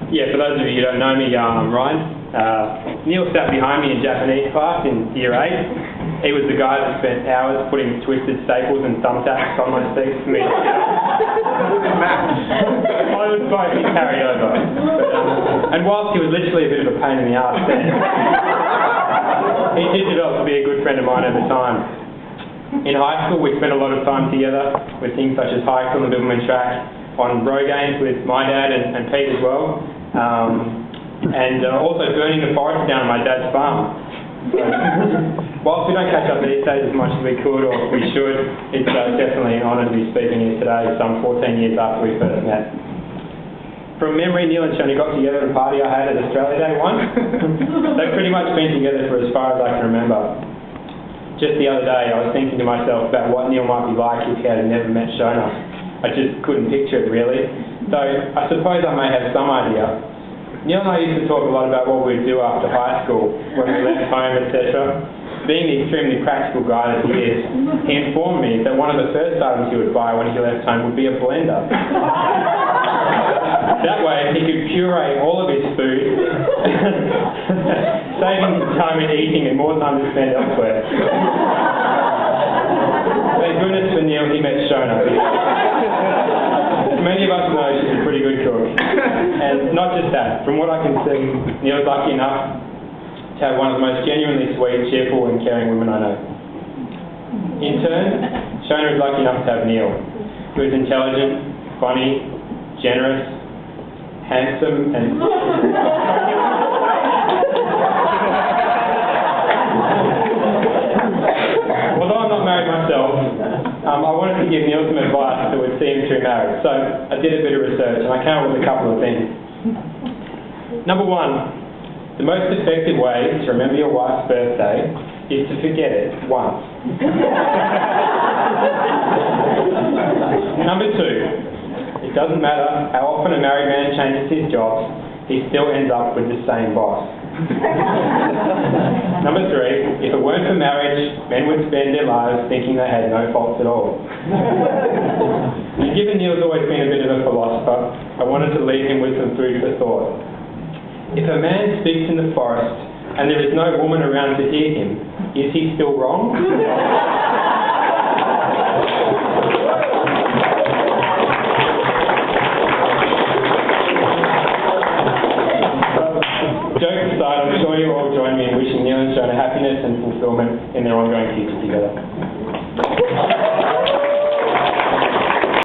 Yeah, for those of you who don't know me, I'm Ryan. Neil sat behind me in Japanese class in Year 8. He was the guy that spent hours putting twisted staples and thumbtacks on my seats for me to sit on. I was slightly carried over. And whilst he was literally a bit of a pain in the arse then, he did develop to be a good friend of mine over time. In high school, we spent a lot of time together with things such as hikes on the Bibbulmun track, on row games with my dad and Pete as well, and also burning the forest down on my dad's farm. So, whilst we don't catch up these days as much as we could or we should, it's definitely an honour to be speaking here today, some 14 years after we first met. From memory, Neil and Shona got together at a party I had at Australia Day once. They've pretty much been together for as far as I can remember. Just the other day, I was thinking to myself about what Neil might be like if he had never met Shona. I just couldn't picture it really. So I suppose I may have some idea. Neil and I used to talk a lot about what we'd do after high school, when we left home, etc. Being the extremely practical guy that he is, he informed me that one of the first items he would buy when he left home would be a blender. That way he could puree all of his food, saving some time in eating and more time to spend elsewhere. Thank goodness for Neil he met Shona. As many of us know, she's a pretty good cook. And not just that, from what I can see, Neil's lucky enough to have one of the most genuinely sweet, cheerful and caring women I know. In turn, Shona is lucky enough to have Neil, who is intelligent, funny, generous, handsome and... Although I'm not married myself, I wanted to give Neil some advice that would see him through marriage. So I did a bit of research and I came up with a couple of things. Number one, the most effective way to remember your wife's birthday is to forget it once. Number two, it doesn't matter how often a married man changes his jobs, he still ends up with the same boss. Number three, if it weren't for marriage, men would spend their lives thinking they had no faults at all. And given Neil's always been a bit of a philosopher, I wanted to leave him with some food for thought. If a man speaks in the forest and there is no woman around to hear him, is he still wrong? Jokes aside, I'm sure you all join me in wishing Neil and Shona happiness and fulfillment in their ongoing future together.